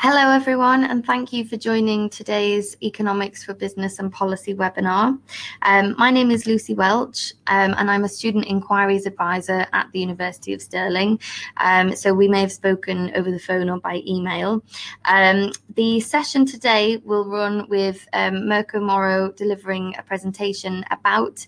Hello everyone, and thank you for joining today's Economics for Business and Policy webinar. My name is Lucy Welch, and I'm a Student Inquiries Advisor at the University of Stirling. So we may have spoken over the phone or by email. The session today will run with Mirko Morrow delivering a presentation about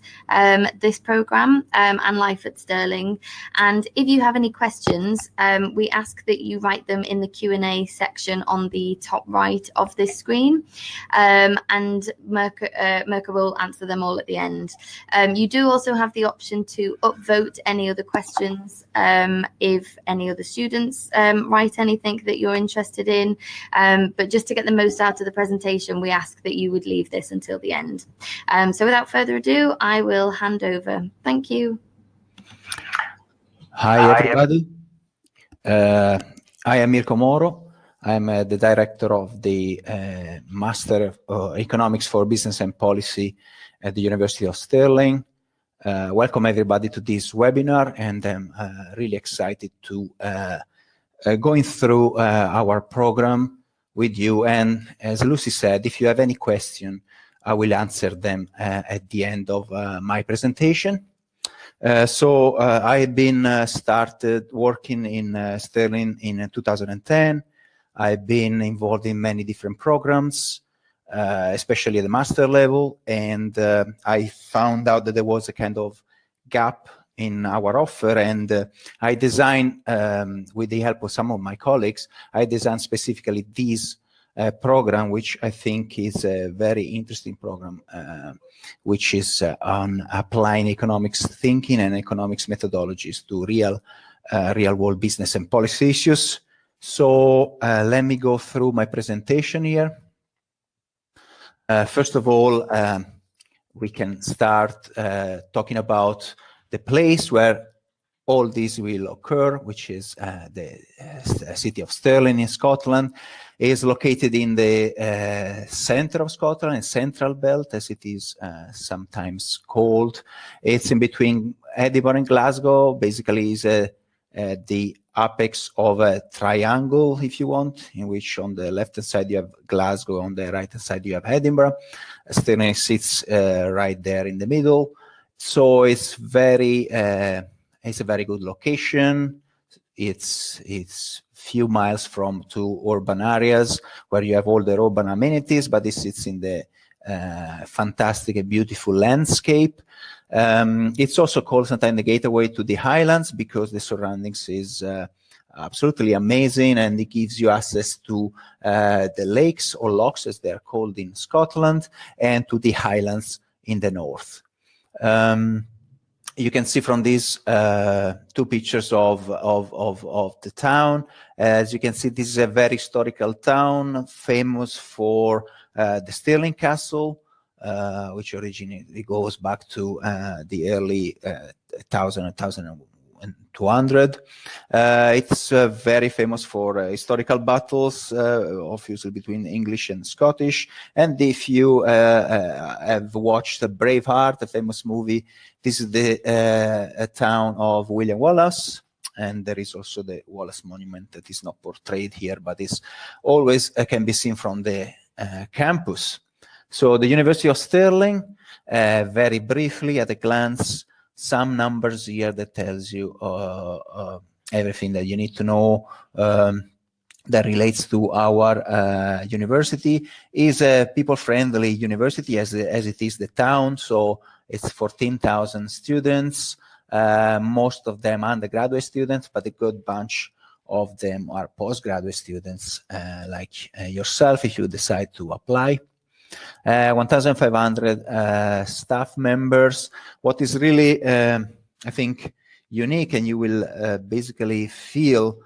this programme and life at Stirling. And if you have any questions, we ask that you write them in the Q&A section on the top right of this screen, and Mirko will answer them all at the end. You do also have the option to upvote any other questions if any other students write anything that you're interested in, but just to get the most out of the presentation, we ask that you would leave this until the end. So without further ado, I will hand over. Thank you. Hi everybody, I am Mirko Moro. I'm the director of the Master of Economics for Business and Policy at the University of Stirling. Welcome everybody to this webinar, and I'm really excited to going through our program with you. And as Lucy said, if you have any question, I will answer them at the end of my presentation. I've been started working in Stirling in 2010. I've been involved in many different programs, especially at the master level, and I found out that there was a kind of gap in our offer, and I designed, with the help of some of my colleagues, I designed specifically this program, which I think is a very interesting program, which is on applying economics thinking and economics methodologies to real world business and policy issues. So let me go through my presentation here. First of all, we can start talking about the place where all this will occur, which is the city of Stirling in Scotland. It is located in the center of Scotland, in Central Belt, as it is sometimes called. It's in between Edinburgh and Glasgow. Basically, is the apex of a triangle, if you want, in which on the left-hand side you have Glasgow, on the right-hand side you have Edinburgh. Stirling sits right there in the middle. So it's it's a very good location. It's few miles from two urban areas where you have all the urban amenities, but it sits in the fantastic and beautiful landscape. It's also called sometimes the gateway to the Highlands because the surroundings is absolutely amazing, and it gives you access to the lakes or lochs, as they're called in Scotland, and to the Highlands in the north. You can see from these two pictures of the town. As you can see, this is a very historical town, famous for the Stirling Castle, which originally goes back to the early 1200. It's very famous for historical battles, obviously between English and Scottish. And if you have watched Braveheart, a famous movie, this is the town of William Wallace. And there is also the Wallace Monument that is not portrayed here, but is always can be seen from the campus. So the University of Stirling, very briefly at a glance, some numbers here that tells you everything that you need to know that relates to our university. Is a people-friendly university as it is the town. So it's 14,000 students, most of them undergraduate students, but a good bunch of them are postgraduate students like yourself if you decide to apply. 1,500 staff members. What is really, I think, unique, and you will basically feel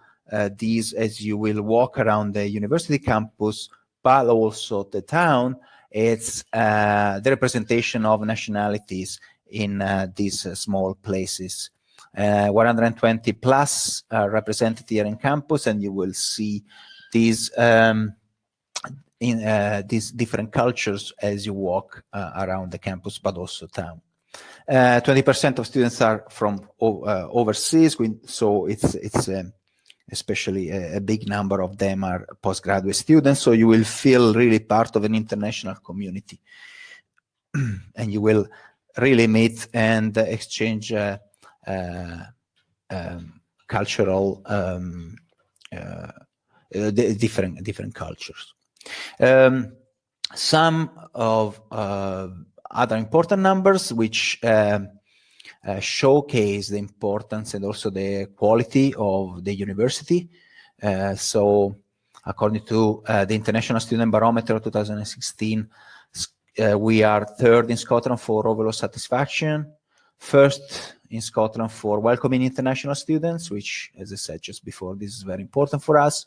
these as you will walk around the university campus, but also the town, it's the representation of nationalities in these small places. 120 plus represented here in campus, and you will see these these different cultures as you walk around the campus, but also town. 20% of students are from overseas, so it's especially a big number of them are postgraduate students, so you will feel really part of an international community. And you will really meet and exchange cultural different cultures. Some of other important numbers which showcase the importance and also the quality of the university. So according to the International Student Barometer 2016, we are third in Scotland for overall satisfaction, first in Scotland for welcoming international students, which, as I said just before, this is very important for us.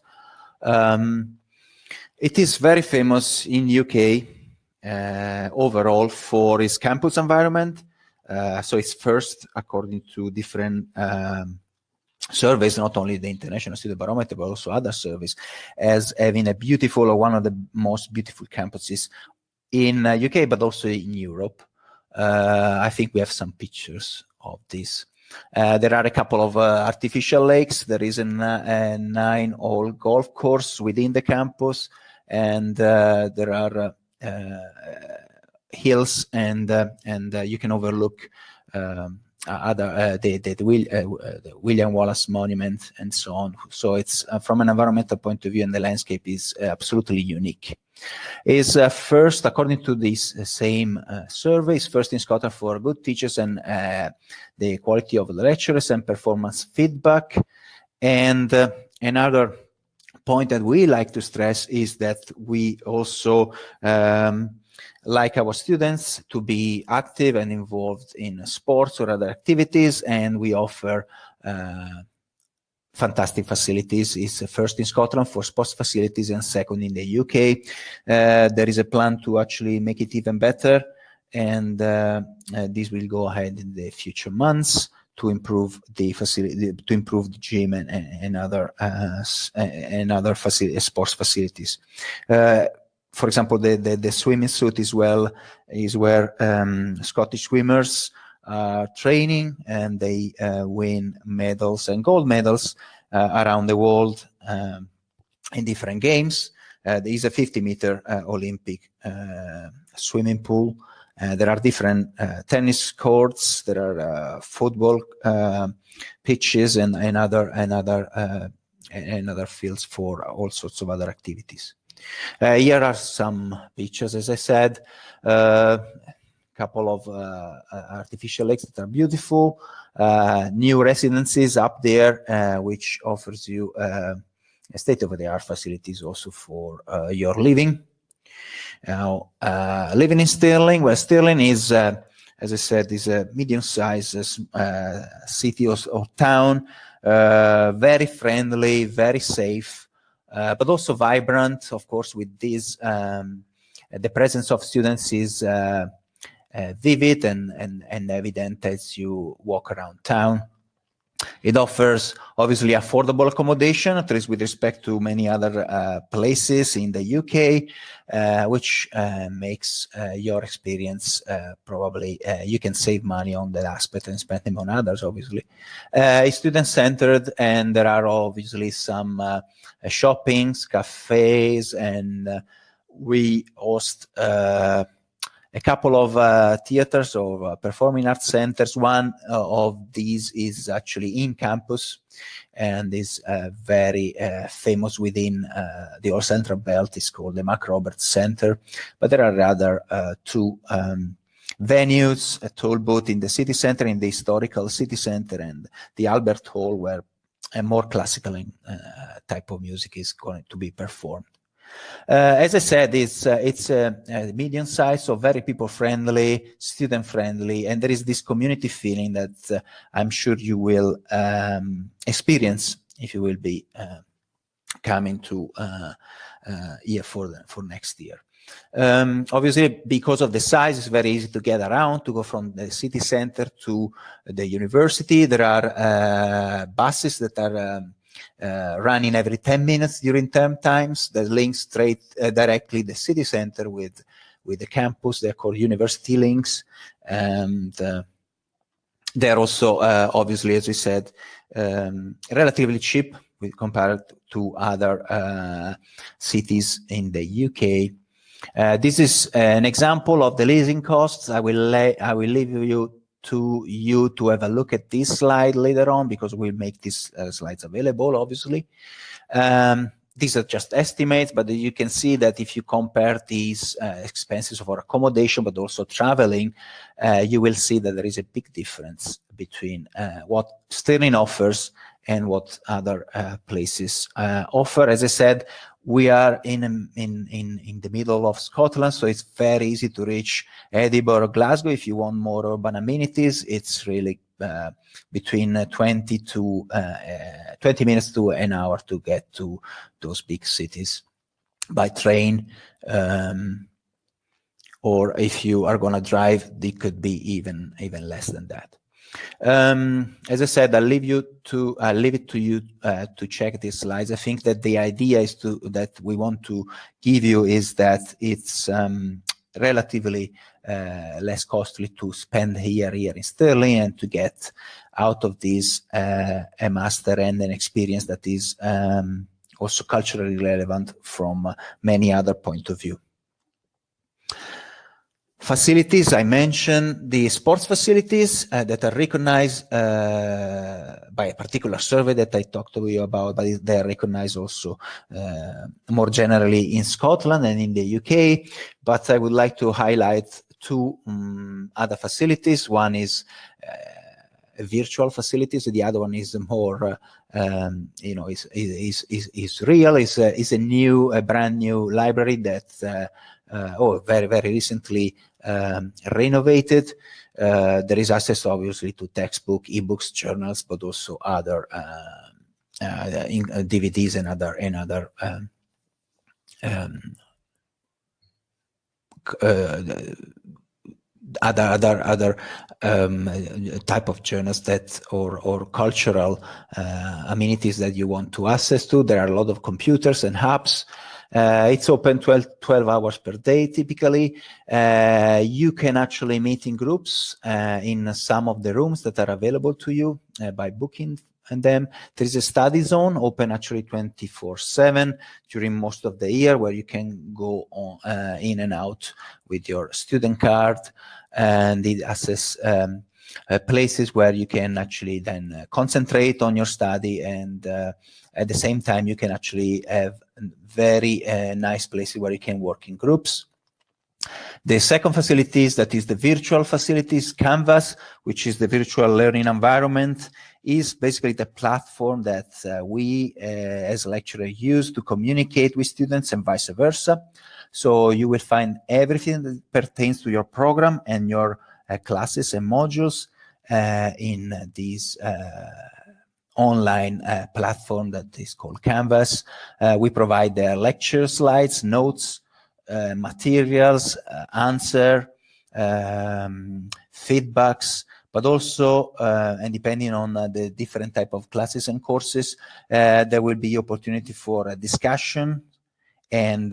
It is very famous in UK overall for its campus environment. So it's first according to different surveys, not only the International Student Barometer, but also other surveys, as having a beautiful, or one of the most beautiful campuses in UK, but also in Europe. I think we have some pictures of this. There are a couple of artificial lakes. There is a 9-hole golf course within the campus, and there are hills, and you can overlook the William Wallace Monument and so on. So it's from an environmental point of view, and the landscape is absolutely unique. Is first, according to this same survey, is first in Scotland for good teachers and the quality of the lecturers and performance feedback. And another point that we like to stress is that we also like our students to be active and involved in sports or other activities, and we offer fantastic facilities. It's first in Scotland for sports facilities and second in the UK. There is a plan to actually make it even better, and this will go ahead in the future months to improve the facility, to improve the gym and other sports facilities. For example, the swimming suit is where Scottish swimmers are training, and they win medals and gold medals around the world in different games. There is a 50-meter Olympic swimming pool. There are different tennis courts. There are football pitches and other fields for all sorts of other activities. Here are some pictures, as I said. Couple of artificial lakes that are beautiful, new residences up there, which offers you state-of-the-art facilities also for your living. Now, living in Stirling, well, Stirling is, as I said, is a medium-sized city or town, very friendly, very safe, but also vibrant, of course, with this, the presence of students is vivid and evident as you walk around town. It offers obviously affordable accommodation, at least with respect to many other places in the UK, which makes your experience probably, you can save money on that aspect and spend them on others, obviously. It's student-centered, and there are obviously some shoppings, cafes, and we host a couple of theaters or performing arts centers. One of these is actually in campus and is very famous within the All Central Belt. It's called the Mac Roberts Center. But there are other two venues, a toll booth in the city center, in the historical city center, and the Albert Hall, where a more classical type of music is going to be performed. As I said, it's a medium size, so very people-friendly, student-friendly, and there is this community feeling that I'm sure you will experience if you will be coming to here for next year. Obviously, because of the size, it's very easy to get around, to go from the city center to the university. There are buses that are running every 10 minutes during term times that link straight directly the city center with the campus. They're called university links, and they're also obviously, as we said, relatively cheap. compared to other cities in the UK. This is an example of the leasing costs. I will leave you to have a look at this slide later on, because we'll make these slides available, obviously. These are just estimates, but you can see that if you compare these expenses for accommodation, but also traveling, you will see that there is a big difference between what Stirling offers and what other places offer. As I said, we are in the middle of Scotland, so it's very easy to reach Edinburgh or Glasgow. If you want more urban amenities, it's really between 20 minutes to an hour to get to those big cities by train, or if you are going to drive, it could be even less than that. As I said, I'll leave it to you to check these slides. I think that the idea is that we want to give you is that it's relatively less costly to spend here in Stirling, and to get out of this a master and an experience that is also culturally relevant from many other point of view. Facilities, I mentioned the sports facilities that are recognized by a particular survey that I talked to you about, but they are recognized also more generally in Scotland and in the UK. But I would like to highlight two other facilities. One is virtual facilities. The other one is more, is real. Is a brand new library that very recently renovated. There is access, obviously, to textbook, ebooks, journals, but also other DVDs and other type of journals that or cultural amenities that you want to access to. There are a lot of computers and hubs. It's open 12 hours per day, typically. You can actually meet in groups in some of the rooms that are available to you by booking them. There is a study zone open actually 24/7 during most of the year, where you can go on, in and out with your student card, and it access places where you can actually then concentrate on your study, and at the same time you can actually have very nice places where you can work in groups. The second facilities, that is the virtual facilities, Canvas, which is the virtual learning environment, is basically the platform that we as lecturers use to communicate with students and vice versa. So you will find everything that pertains to your program and your classes and modules in this online platform that is called Canvas. We provide their lecture slides, notes, materials, answer, feedbacks, but also, and depending on the different type of classes and courses, there will be opportunity for a discussion and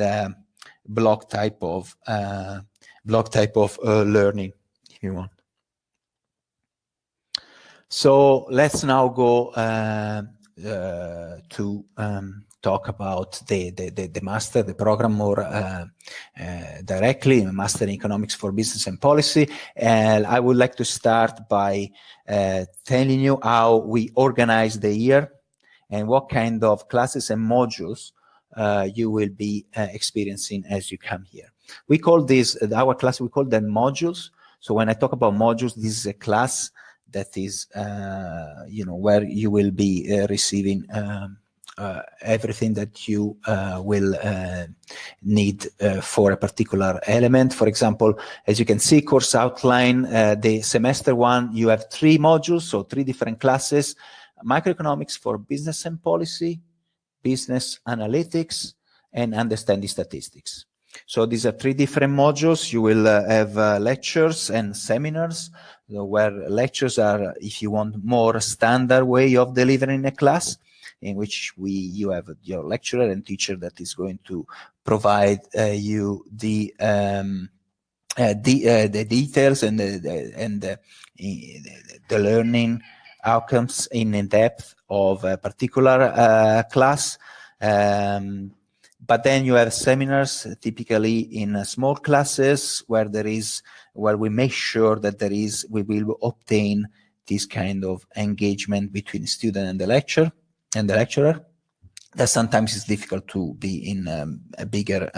block type of learning, if you want. So let's now go to talk about the master, the program more directly, Master in Economics for Business and Policy. And I would like to start by telling you how we organize the year and what kind of classes and modules you will be experiencing as you come here. We call this, our class, we call them modules. So when I talk about modules, this is a class that is, where you will be receiving everything that you will need for a particular element. For example, as you can see, course outline, the semester one, you have 3 modules, so 3 different classes: microeconomics for business and policy, business analytics, and understanding statistics. So these are 3 different modules. You will have lectures and seminars, where lectures are, if you want, more standard way of delivering a class, in which you have your lecturer and teacher that is going to provide you the details and the learning outcomes in depth of a particular class. But then you have seminars, typically in small classes, where we make sure that we will obtain this kind of engagement between the student and the lecturer. That sometimes is difficult to be in a bigger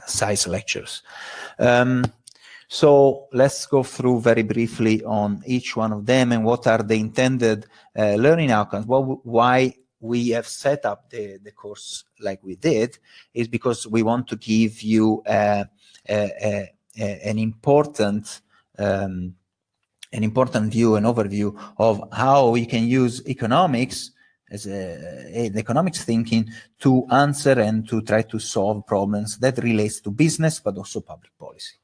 size lectures. So let's go through very briefly on each one of them and what are the intended learning outcomes. Why we have set up the course like we did is because we want to give you an important view, an overview of how we can use economics as economics thinking to answer and to try to solve problems that relates to business but also public policy.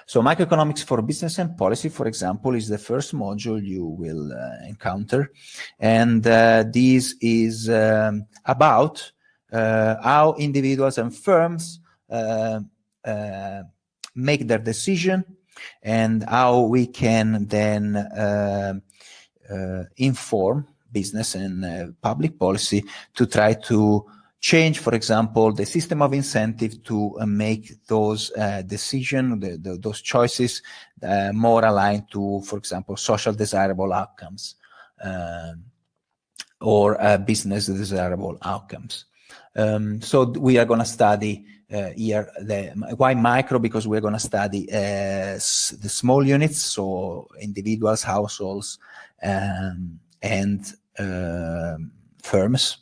So microeconomics for business and policy, for example, is the first module you will encounter. And this is about how individuals and firms make their decision and how we can then inform business and public policy to try to change, for example, the system of incentive to make those decisions, those choices more aligned to, for example, social desirable outcomes or business desirable outcomes. So we are going to study here why micro, because we're going to study the small units, so individuals, households, and firms.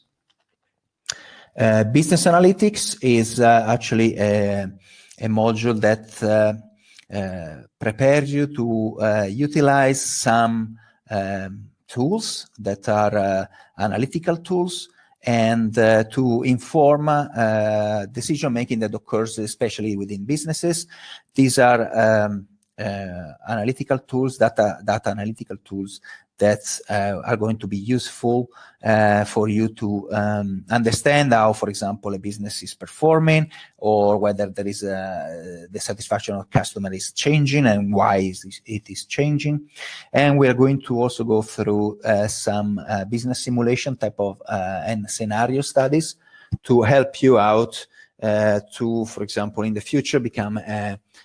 Business analytics is actually a module that prepares you to utilize some tools that are analytical tools and to inform decision-making that occurs especially within businesses. These are analytical tools, data analytical tools that are going to be useful for you to understand how, for example, a business is performing, or whether there is the satisfaction of customer is changing and why it is changing. And we are going to also go through some business simulation type of and scenario studies to help you out to, for example, in the future become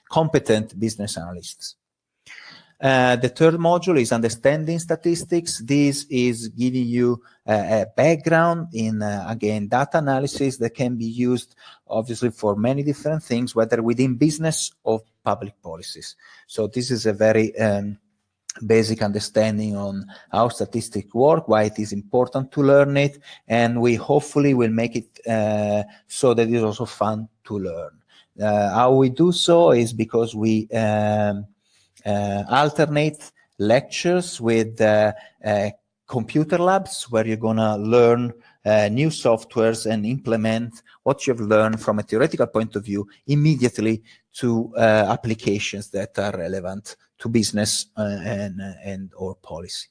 competent business analysts. The third module is understanding statistics. This is giving you a background in, again, data analysis that can be used, obviously, for many different things, whether within business or public policies. So this is a very basic understanding on how statistics work, why it is important to learn it, and we hopefully will make it so that it is also fun to learn. How we do so is because we alternate lectures with computer labs where you're going to learn new softwares and implement what you've learned from a theoretical point of view immediately to applications that are relevant to business and or policy.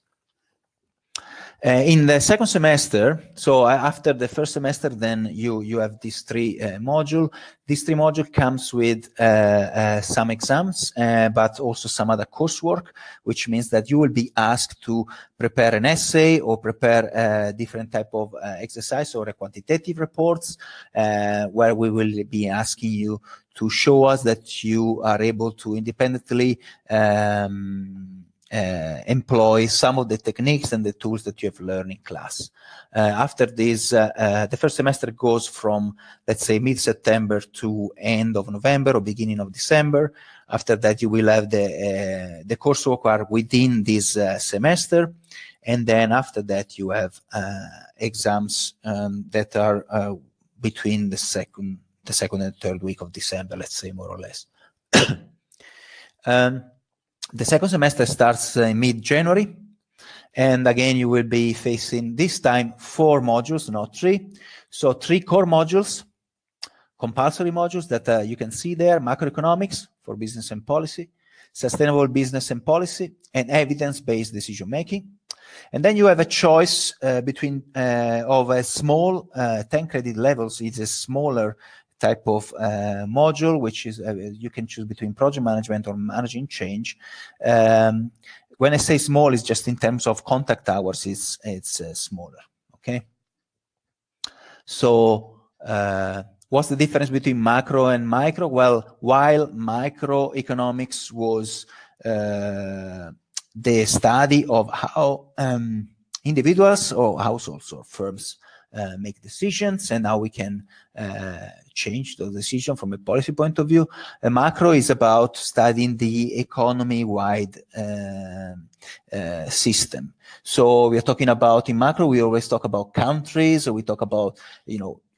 In the second semester, so after the first semester, then you have these three modules. These three modules comes with some exams, but also some other coursework, which means that you will be asked to prepare an essay or prepare a different type of exercise or a quantitative reports, where we will be asking you to show us that you are able to independently employ some of the techniques and the tools that you have learned in class. After this, the first semester goes from, let's say, mid-September to end of November or beginning of December. After that, you will have the coursework are within this semester. And then after that, you have exams that are between the second and third week of December, let's say, more or less. The second semester starts in mid-January, and again, you will be facing this time 4 modules, not 3. So 3 core modules, compulsory modules that you can see there: macroeconomics for business and policy, sustainable business and policy, and evidence-based decision-making. And then you have a choice between of a small 10 credit levels. It's a smaller type of module, which is you can choose between project management or managing change, when I say small, it's just in terms of contact hours, it's smaller, okay? So what's the difference between macro and micro? Well, while microeconomics was the study of how individuals or households or firms make decisions and how we can change those decisions from a policy point of view. Macro is about studying the economy-wide system. So we are talking about, in macro, we always talk about countries, or we talk about,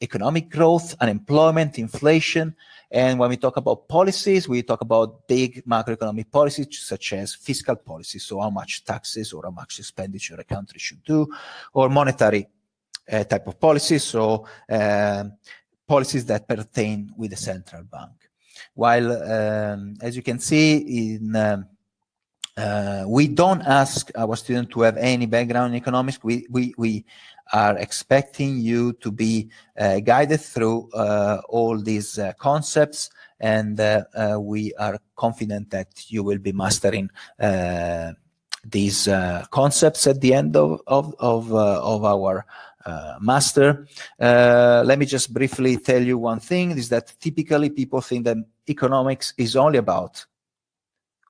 economic growth, unemployment, inflation. And when we talk about policies, we talk about big macroeconomic policies, such as fiscal policy, so how much taxes or how much expenditure a country should do, or monetary type of policies, so policies that pertain with the central bank. While, as you can see, we don't ask our students to have any background in economics. We are expecting you to be guided through all these concepts, and we are confident that you will be mastering these concepts at the end of our master. Let me just briefly tell you one thing, is that typically people think that economics is only about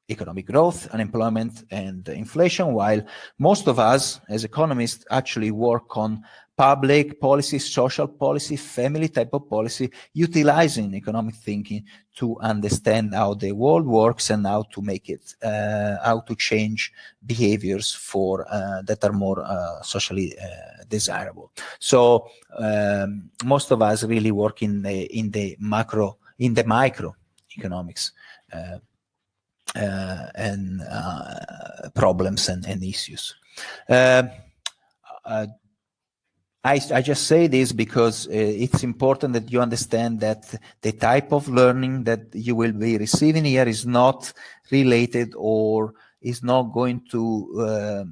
economic growth, unemployment, and inflation, while most of us as economists actually work on public policy, social policy, family type of policy, utilizing economic thinking to understand how the world works and how to make it, how to change behaviors for that are more socially desirable. So most of us really work in the micro economics and problems and issues. I just say this because it's important that you understand that the type of learning that you will be receiving here is not related or is not going to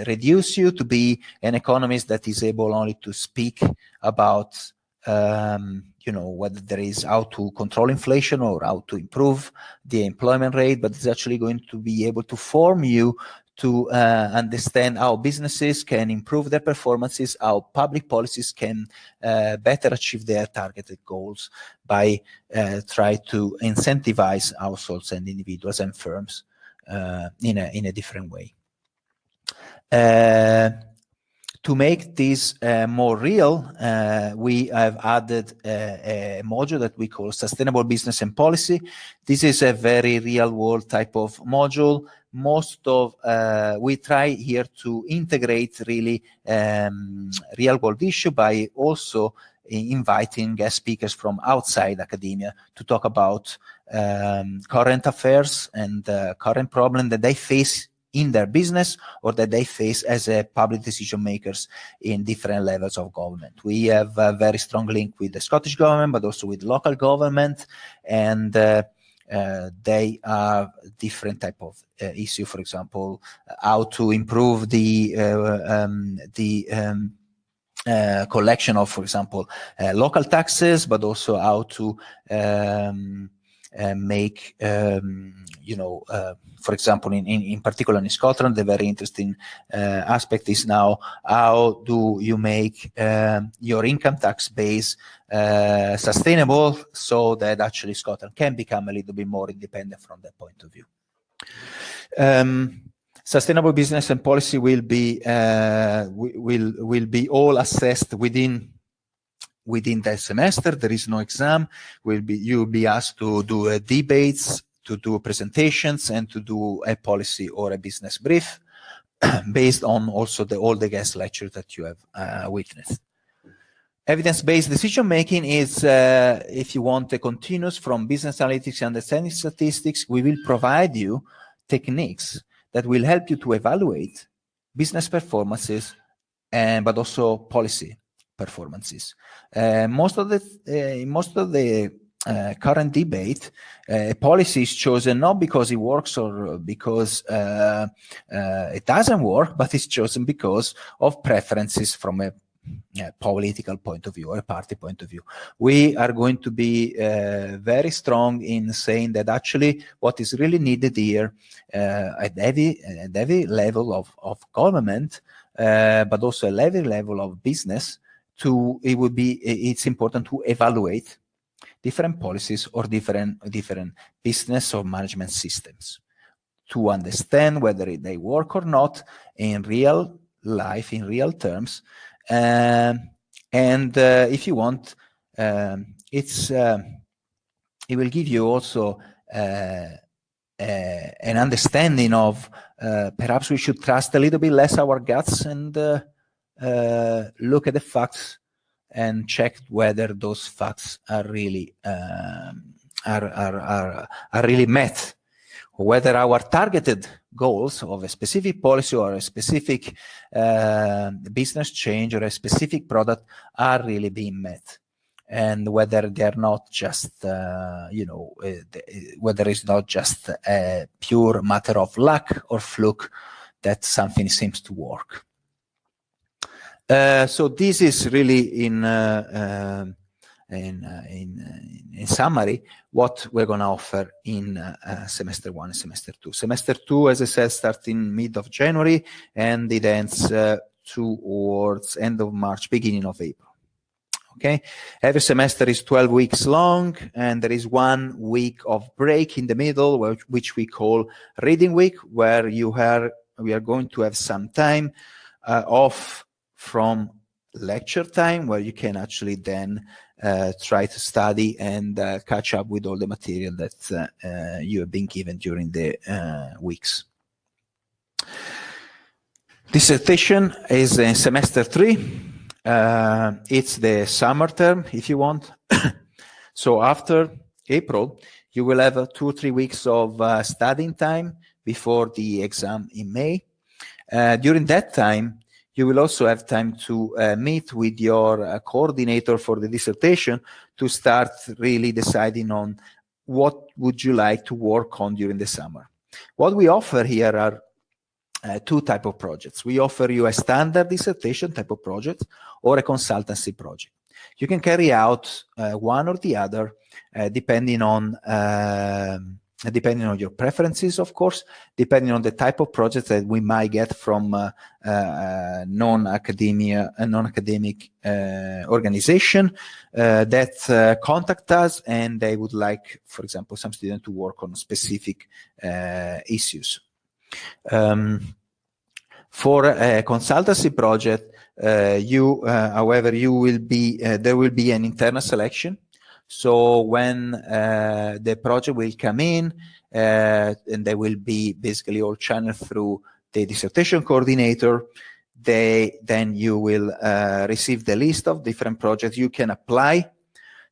reduce you to be an economist that is able only to speak about whether there is how to control inflation or how to improve the employment rate, but it's actually going to be able to form you to understand how businesses can improve their performances, how public policies can better achieve their targeted goals by try to incentivize households and individuals and firms in a different way. To make this more real, we have added a module that we call Sustainable Business and Policy. This is a very real-world type of module. We try here to integrate really real-world issue by also inviting guest speakers from outside academia to talk about current affairs and current problems that they face in their business or that they face as a public decision makers in different levels of government. We have a very strong link with the Scottish government, but also with local government, and they are different type of issue. For example, how to improve the collection of, for example, local taxes, but also how to make for example, in particular in Scotland, the very interesting aspect is now how do you make your income tax base sustainable so that actually Scotland can become a little bit more independent from that point of view. Sustainable business and policy will be all assessed within the semester. There is no exam. You will be asked to do debates, to do presentations, and to do a policy or a business brief based on also all the guest lectures that you have witnessed. Evidence-based decision-making is, if you want, a continuous from business analytics and understanding statistics. We will provide you techniques that will help you to evaluate business performances, but also policy performances. Most of the current debate, policy is chosen not because it works or because it doesn't work, but it's chosen because of preferences from a political point of view or a party point of view. We are going to be very strong in saying that actually what is really needed here at every level of government, but also a level of business, it's important to evaluate different policies or different business or management systems to understand whether they work or not in real life, in real terms. If you want, it will give you also an understanding of perhaps we should trust a little bit less our guts and look at the facts and check whether those facts are really really met, or whether our targeted goals of a specific policy or a specific business change or a specific product are really being met, and whether they're not just, whether it's not just a pure matter of luck or fluke that something seems to work. So this is really in summary what we're going to offer in semester 1 and semester 2. Semester 2, as I said, starts in mid of January and it ends towards end of March, beginning of April. Okay, every semester is 12 weeks long, and there is 1 week of break in the middle, which we call reading week, where we are going to have some time off from lecture time, where you can actually then try to study and catch up with all the material that you have been given during the weeks. Dissertation is in semester 3. It's the summer term, if you want. So after April, you will have 2 or 3 weeks of studying time before the exam in May. During that time, you will also have time to meet with your coordinator for the dissertation to start really deciding on what would you like to work on during the summer. What we offer here are 2 types of projects. We offer you a standard dissertation type of project or a consultancy project. You can carry out one or the other depending on your preferences, of course, depending on the type of project that we might get from non-academic organization that contact us, and they would like, for example, some student to work on specific issues. For a consultancy project, however, there will be an internal selection. So when the project will come in, and they will be basically all channeled through the dissertation coordinator, then you will receive the list of different projects you can apply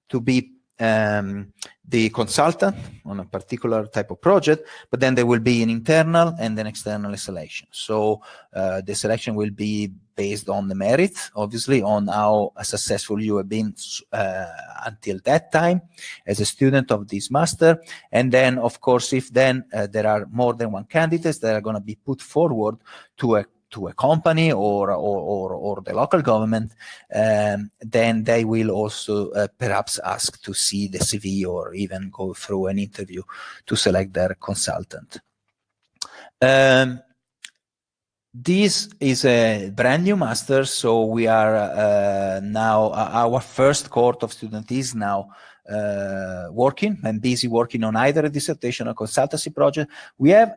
to be the consultant on a particular type of project, but then there will be an internal and an external selection. So the selection will be based on the merit, obviously, on how successful you have been until that time as a student of this master. And then, of course, if then there are more than one candidates that are going to be put forward to a company or the local government, then they will also perhaps ask to see the CV or even go through an interview to select their consultant. This is a brand new master, so we are now, our first cohort of students is now working and busy working on either a dissertation or consultancy project. We have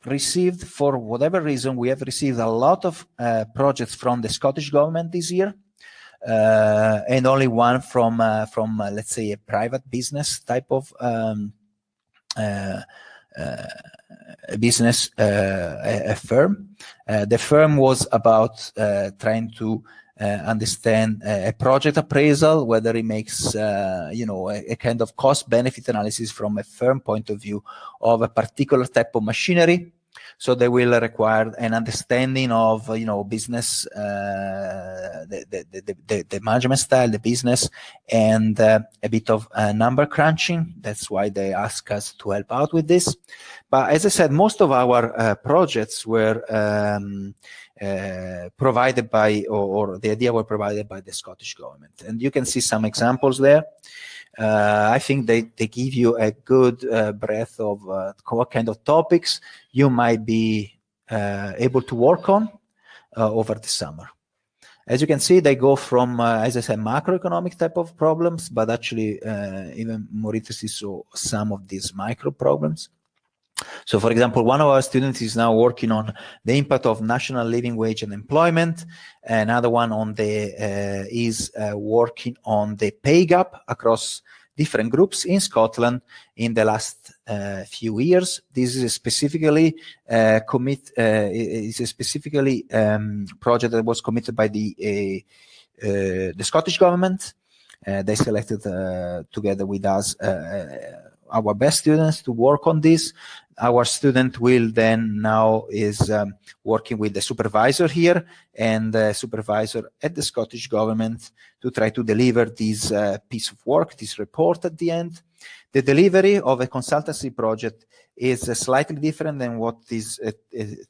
received, for whatever reason, we have received a lot of projects from the Scottish government this year, and only one from let's say, a private business type of business, a firm. The firm was about trying to understand a project appraisal, whether it makes, a kind of cost-benefit analysis from a firm point of view of a particular type of machinery. So they will require an understanding of, business, the management style, the business, and a bit of number crunching. That's why they ask us to help out with this. But as I said, most of our projects were provided by, or the idea were provided by the Scottish government. And you can see some examples there. I think they give you a good breadth of what kind of topics you might be able to work on over the summer. As you can see, they go from, as I said, macroeconomic type of problems, but actually even more interesting, so some of these micro problems. So, for example, one of our students is now working on the impact of national living wage and employment. Another one on the is working on the pay gap across different groups in Scotland in the last few years. This is specifically project that was committed by the Scottish government. They selected together with us our best students to work on this. Our student will then now is working with the supervisor here and the supervisor at the Scottish government to try to deliver this piece of work, this report at the end. The delivery of a consultancy project is slightly different than what is a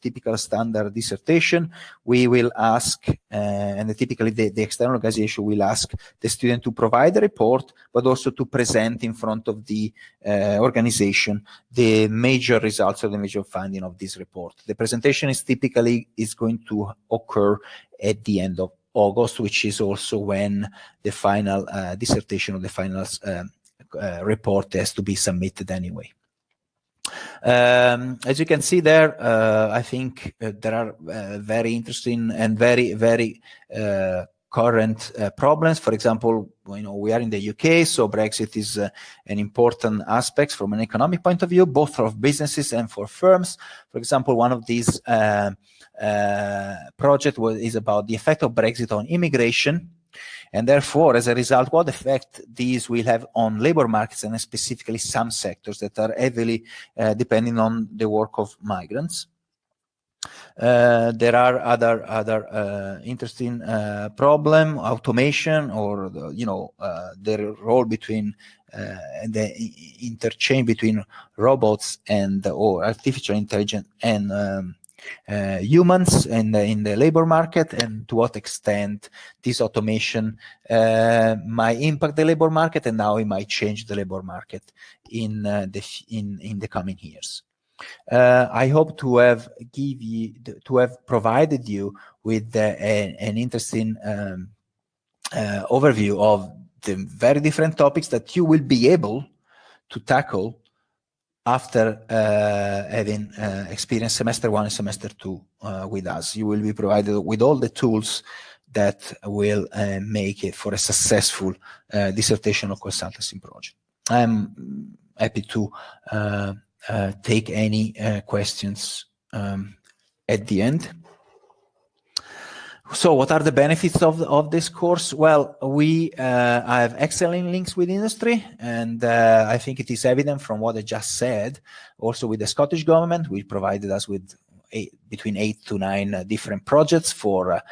typical standard dissertation. We will ask, and typically the external organization will ask the student to provide a report, but also to present in front of the organization the major results or the major finding of this report. The presentation is typically going to occur at the end of August, which is also when the final dissertation or the final report has to be submitted anyway. As you can see there, I think there are very interesting and very, very current problems. For example, we are in the UK, so Brexit is an important aspect from an economic point of view, both for businesses and for firms. For example, one of these projects is about the effect of Brexit on immigration. And therefore, as a result, what effect these will have on labor markets and specifically some sectors that are heavily depending on the work of migrants. There are other interesting problem, automation, or the role between the interchange between robots and or artificial intelligence and humans in the labor market, and to what extent this automation might impact the labor market, and how it might change the labor market in the coming years. I hope to have provided you with an interesting overview of the very different topics that you will be able to tackle after having experienced semester 1 and semester 2 with us. You will be provided with all the tools that will make it for a successful dissertation or consultancy project. I'm happy to take any questions at the end. So what are the benefits of this course? Well, I have excellent links with industry, and I think it is evident from what I just said. Also with the Scottish government, we provided us with between 8 to 9 different projects for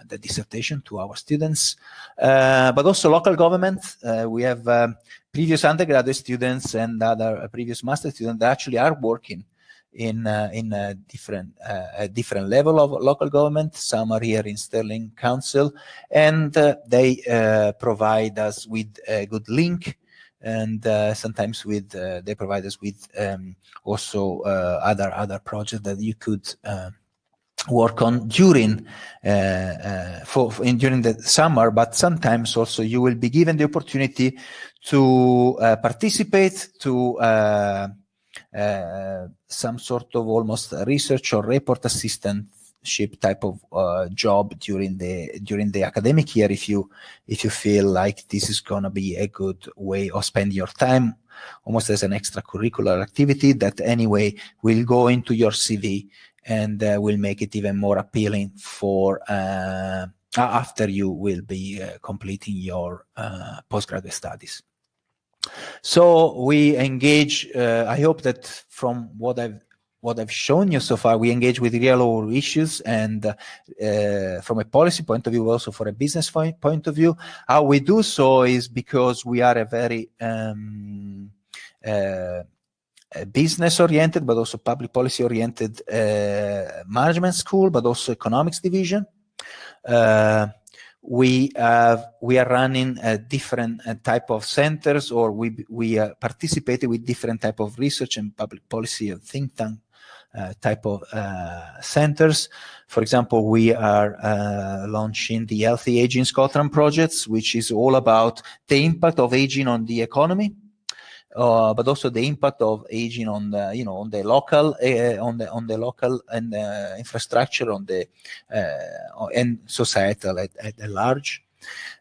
the dissertation to our students. But also local government. We have previous undergraduate students and other previous master students that actually are working in a different level of local government. Some are here in Stirling Council, and they provide us with a good link, and sometimes they provide us with also other projects that you could work on during the summer, but sometimes also you will be given the opportunity to participate to some sort of almost research or report assistantship type of job during the academic year, if you feel like this is gonna be a good way of spending your time, almost as an extracurricular activity that anyway will go into your CV and will make it even more appealing for after you will be completing your postgraduate studies. So we engage, I hope that from what I've what I've shown you so far, we engage with real-world issues, and from a policy point of view, also for a business point of view. How we do so is because we are a very business-oriented, but also public policy-oriented management school, but also economics division. We are running different type of centers, or we participated with different type of research and public policy and think tank type of centers. For example, we are launching the Healthy Aging Scotland projects, which is all about the impact of aging on the economy. But also the impact of aging on the, on the local, on the local and infrastructure, on the and societal at large.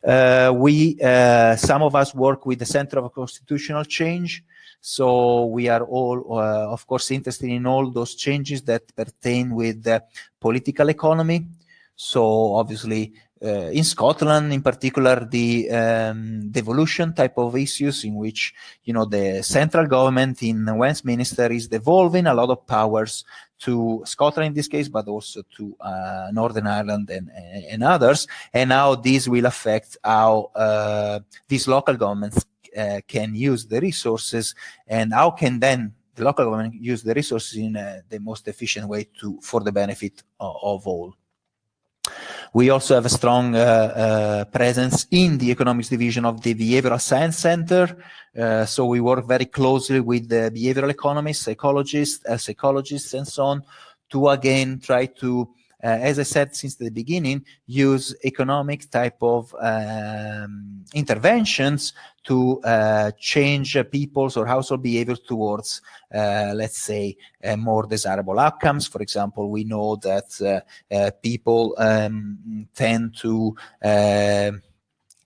Some of us work with the Center of Constitutional Change, so we are all, of course, interested in all those changes that pertain with the political economy. So obviously, in Scotland, in particular, the devolution type of issues in which, the central government in Westminster is devolving a lot of powers to Scotland in this case, but also to Northern Ireland and others, and how this will affect how these local governments can use the resources, and how can then the local government use the resources in the most efficient way for the benefit of all. We also have a strong presence in the economics division of the Behavioral Science Center. So we work very closely with the behavioral economists, psychologists, and so on, to again try to, as I said since the beginning, use economic type of interventions to change people's or household behavior towards, let's say, more desirable outcomes. For example, we know that people tend to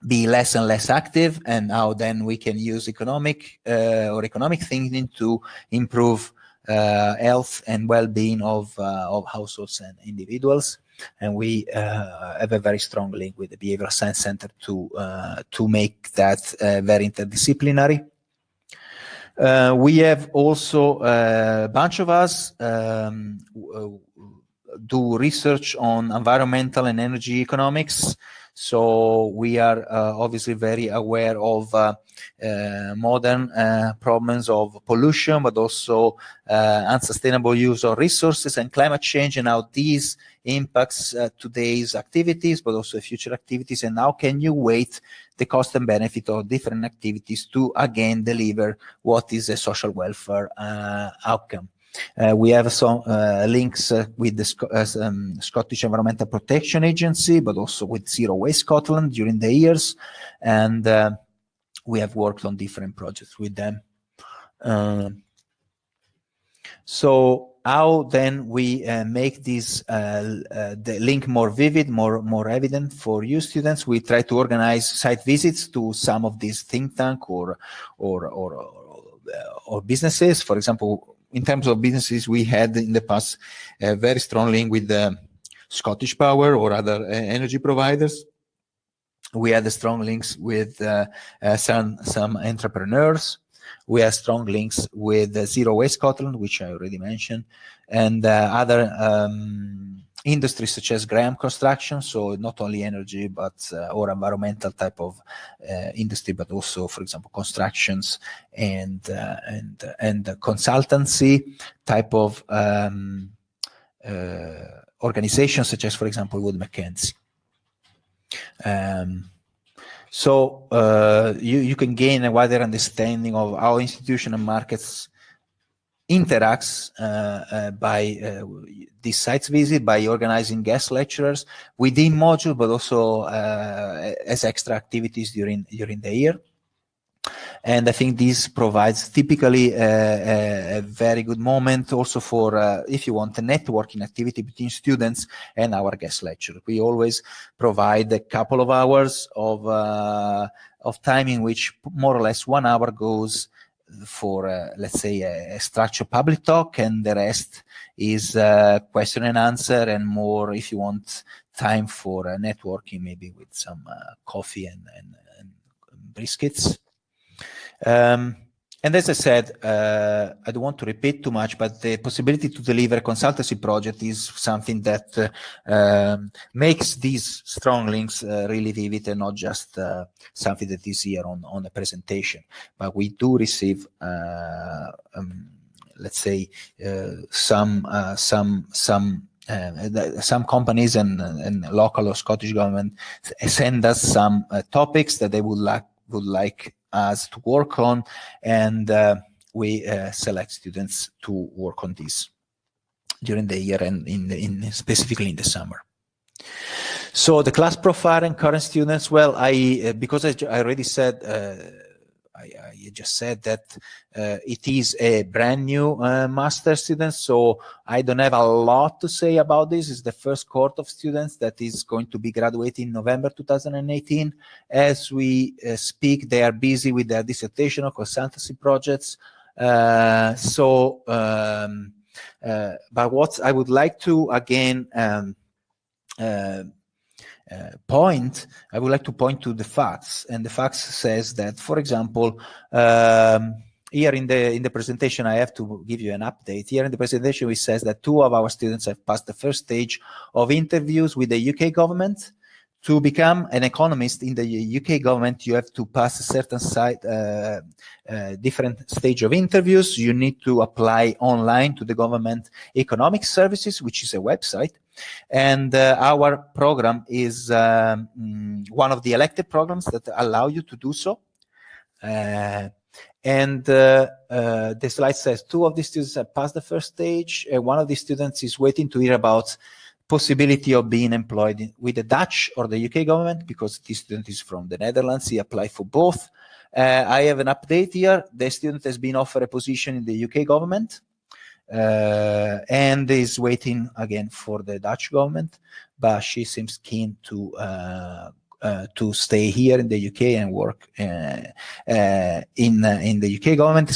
be less and less active, and how then we can use economic thinking to improve health and well-being of households and individuals. And we have a very strong link with the Behavioral Science Center to make that very interdisciplinary. We have also a bunch of us do research on environmental and energy economics. So we are obviously very aware of modern problems of pollution, but also unsustainable use of resources and climate change, and how these impacts today's activities, but also future activities, and how can you weight the cost and benefit of different activities to again deliver what is a social welfare outcome. We have some links with the Scottish Environmental Protection Agency, but also with Zero Waste Scotland during the years, and we have worked on different projects with them. So how then we make this the link more vivid, more evident for you students? We try to organize site visits to some of these think tank or businesses. For example, in terms of businesses, we had in the past a very strong link with Scottish Power or other energy providers. We had strong links with some entrepreneurs. We have strong links with Zero Waste Scotland, which I already mentioned, and other industries such as Graham Construction, so not only energy but or environmental type of industry, but also, for example, constructions and consultancy type of organizations, such as, for example, Wood Mackenzie. So you can gain a wider understanding of how institutions and markets interacts by these sites visit, by organizing guest lecturers within module, but also as extra activities during the year. And I think this provides typically a very good moment also for, if you want, a networking activity between students and our guest lecturer. We always provide a couple of hours of time in which more or less 1 hour goes for, let's say, a structured public talk, and the rest is question and answer, and more, if you want, time for networking, maybe with some coffee and briskets. And as I said, I don't want to repeat too much, but the possibility to deliver a consultancy project is something that makes these strong links really vivid and not just something that is here on a presentation. But we do receive, let's say, some companies and local or Scottish government send us some topics that they would like us to work on, and we select students to work on this during the year and specifically in the summer. So the class profile and current students, well, because I already said, I just said that it is a brand new master student, so I don't have a lot to say about this. It's the first cohort of students that is going to be graduating in November 2018. As we speak, they are busy with their dissertation or consultancy projects. But what I would like to again I would like to point to the facts, and the facts says that, for example, here in the presentation, I have to give you an update. Here in the presentation, it says that 2 of our students have passed the first stage of interviews with the UK government. To become an economist in the UK government, you have to pass a certain different stage of interviews. You need to apply online to the government economic services, which is a website. And our program is one of the elected programs that allow you to do so. The slide says 2 of the students have passed the first stage. One of the students is waiting to hear about possibility of being employed with the Dutch or the UK government, because this student is from the Netherlands. He applied for both. I have an update here. The student has been offered a position in the UK government and is waiting again for the Dutch government, but she seems keen to stay here in the UK and work in the UK government,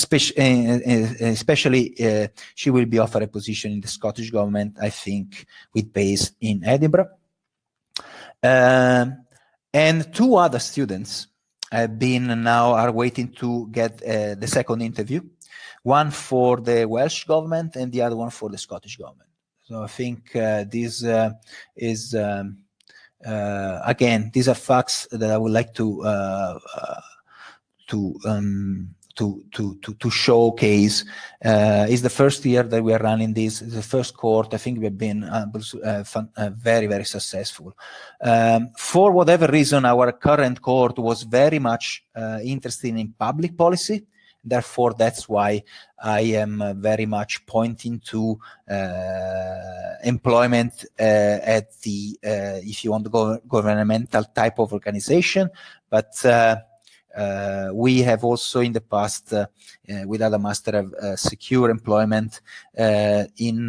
especially she will be offered a position in the Scottish government, I think, with base in Edinburgh. And 2 other students are waiting to get the second interview, one for the Welsh government and the other one for the Scottish government. So I think this is again, these are facts that I would like to showcase. It's the first year that we are running this. It's the first cohort. I think we've been very, very successful. For whatever reason, our current cohort was very much interested in public policy. Therefore, that's why I am very much pointing to employment at the, if you want, the governmental type of organization. But we have also in the past, with other master, have secure employment in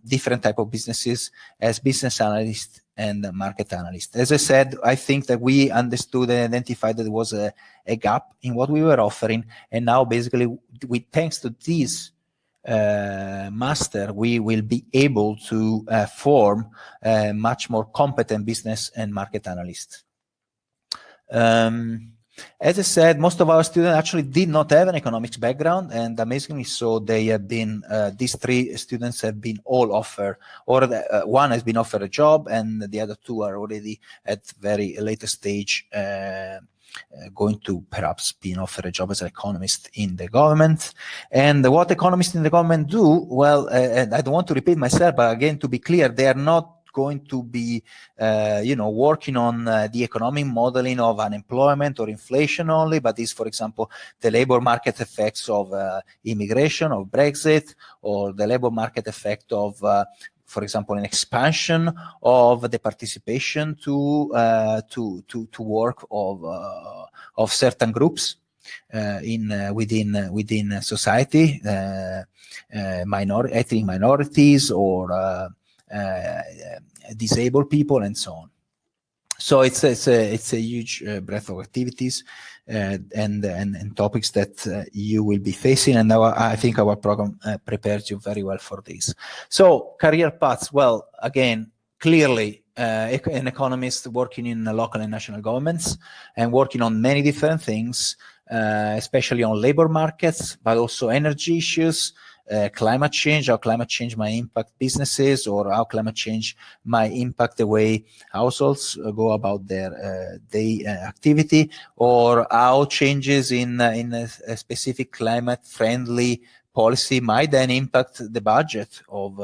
different type of businesses as business analyst and market analyst. As I said, I think that we understood and identified that there was a gap in what we were offering, and now basically, thanks to this master, we will be able to form a much more competent business and market analyst. As I said, most of our students actually did not have an economics background, and amazingly so, they have been, these 3 students have been all offered, or one has been offered a job, and the other 2 are already at very later stage going to perhaps being offered a job as an economist in the government. And what economists in the government do, well, and I don't want to repeat myself, but again, to be clear, they are not going to be, working on the economic modeling of unemployment or inflation only, but is, for example, the labor market effects of immigration, of Brexit, or the labor market effect of, for example, an expansion of the participation to work of certain groups within society, ethnic minorities, or disabled people, and so on. So it's a huge breadth of activities and topics that you will be facing, and I think our program prepares you very well for this. So career paths, well, again, clearly an economist working in local and national governments and working on many different things. especially on labor markets, but also energy issues, climate change, how climate change might impact businesses, or how climate change might impact the way households go about their day activity, or how changes in a specific climate-friendly policy might then impact the budget of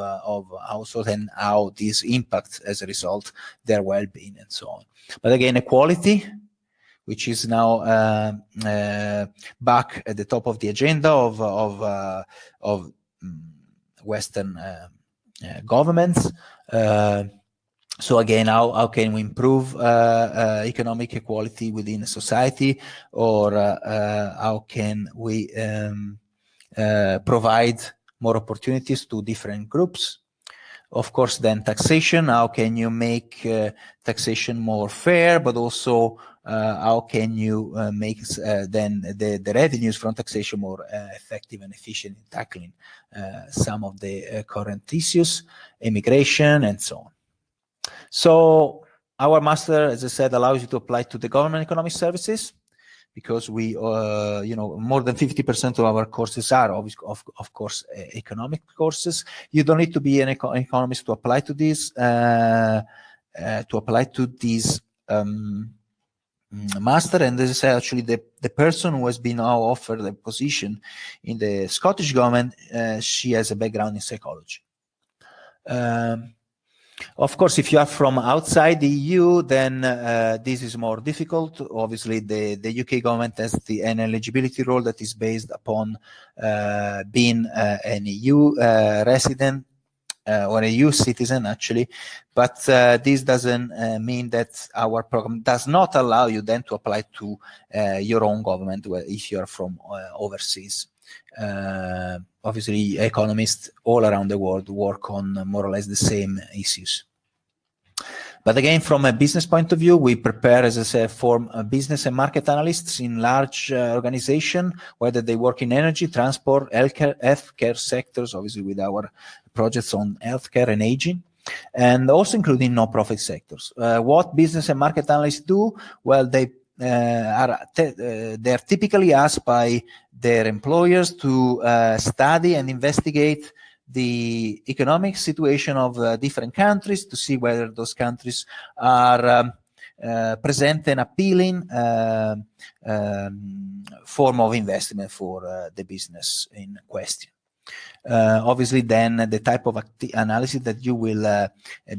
households, and how this impacts as a result their well-being and so on. But again, equality, which is now back at the top of the agenda of Western governments. So again, how can we improve economic equality within a society, or how can we provide more opportunities to different groups? Of course, then taxation, how can you make taxation more fair, but also how can you make then the revenues from taxation more effective and efficient in tackling some of the current issues, immigration, and so on. So our master, as I said, allows you to apply to the government economic services, because we, you know, more than 50% of our courses are, of course, economic courses. You don't need to be an economist to apply to these, master. And this is actually the person who has been now offered the position in the Scottish government. She has a background in psychology. Of course, if you are from outside the EU, then this is more difficult. Obviously, the UK government has an eligibility rule that is based upon being an EU resident or a EU citizen, actually. But this doesn't mean that our program does not allow you then to apply to your own government if you are from overseas. Obviously, economists all around the world work on more or less the same issues. But again, from a business point of view, we prepare, as I said, for business and market analysts in large organizations, whether they work in energy, transport, healthcare sectors, obviously with our projects on healthcare and aging, and also including non-profit sectors. What business and market analysts do? Well, they're typically asked by their employers to study and investigate the economic situation of different countries, to see whether those countries are present an appealing form of investment for the business in question. Obviously, then the type of analysis that you will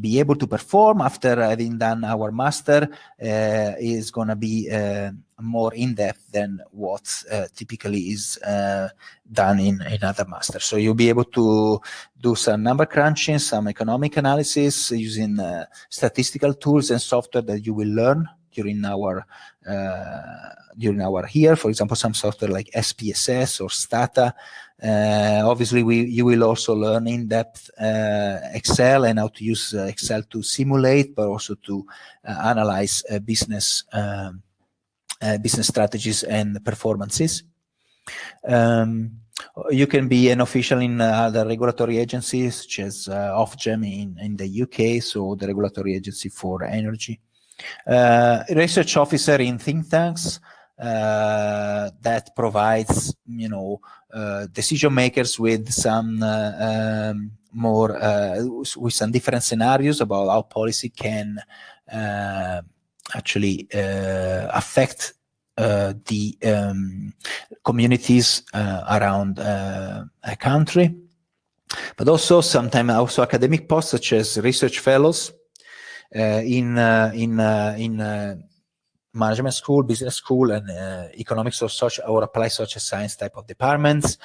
be able to perform after having done our master is going to be more in-depth than what typically is done in other masters. So you'll be able to do some number crunching, some economic analysis using statistical tools and software that you will learn during our year. For example, some software like SPSS or Stata. Obviously, you will also learn in-depth Excel and how to use Excel to simulate, but also to analyze business strategies and performances. You can be an official in other regulatory agencies, such as Ofgem in the UK, so the regulatory agency for energy. Research officer in think tanks that provides, you know, decision makers with some with some different scenarios about how policy can actually affect the communities around a country, but also sometimes also academic posts such as research fellows in management school, business school, and economics or applied social science type of departments.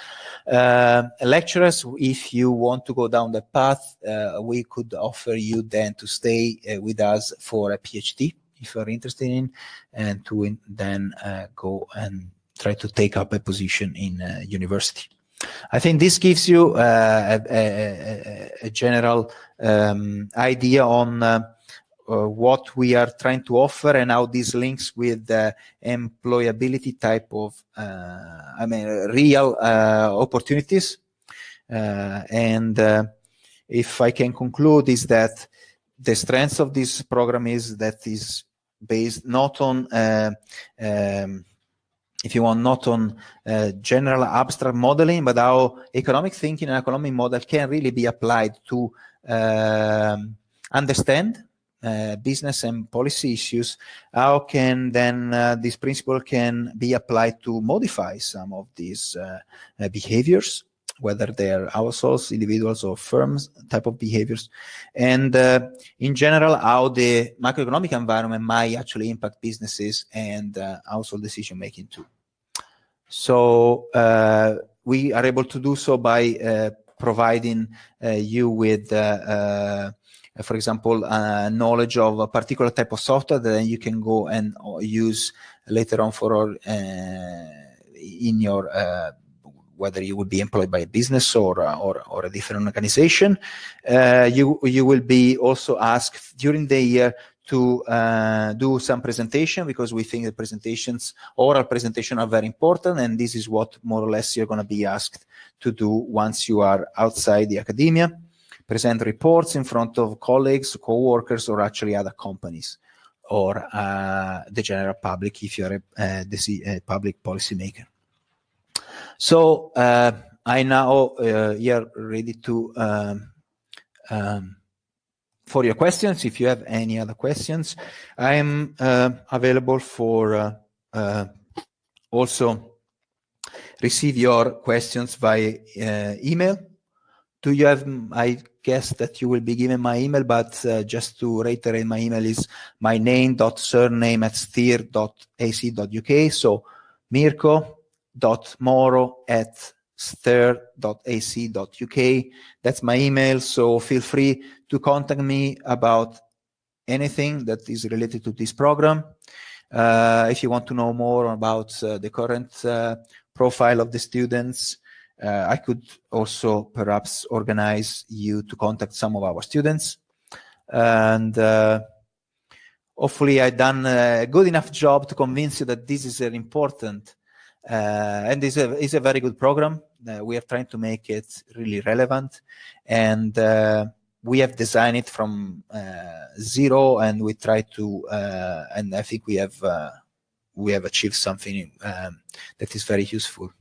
Lecturers, if you want to go down that path, we could offer you then to stay with us for a PhD if you're interested in, and to then go and try to take up a position in university. I think this gives you a general idea on what we are trying to offer and how this links with the employability type of, real opportunities. If I can conclude, is that the strength of this program is that is based not on if you want, not on general abstract modeling, but how economic thinking and economic model can really be applied to understand business and policy issues. How can then this principle can be applied to modify some of these behaviors, whether they're households, individuals, or firms type of behaviors, and in general, how the macroeconomic environment might actually impact businesses and household decision making too. So we are able to do so by providing you with, for example, knowledge of a particular type of software that then you can go and use later on for in your whether you would be employed by a business or a different organization. You will be also asked during the year to do some presentation, because we think the oral presentation are very important, and this is what more or less you're going to be asked to do once you are outside the academia. Present reports in front of colleagues, co-workers, or actually other companies, or the general public if you're a public policymaker. So I now here ready to for your questions. If you have any other questions, I am available for also receive your questions via email. Do you have? I guess that you will be given my email, but just to reiterate, my email is my name.surname@stir.ac.uk. So mirko.moro@stir.ac.uk. That's my email. So feel free to contact me about anything that is related to this program. If you want to know more about the current profile of the students, I could also perhaps organize you to contact some of our students. And hopefully I've done a good enough job to convince you that this is an important and is a very good program. We are trying to make it really relevant, and we have designed it from zero, and we try to and I think we have achieved something that is very useful.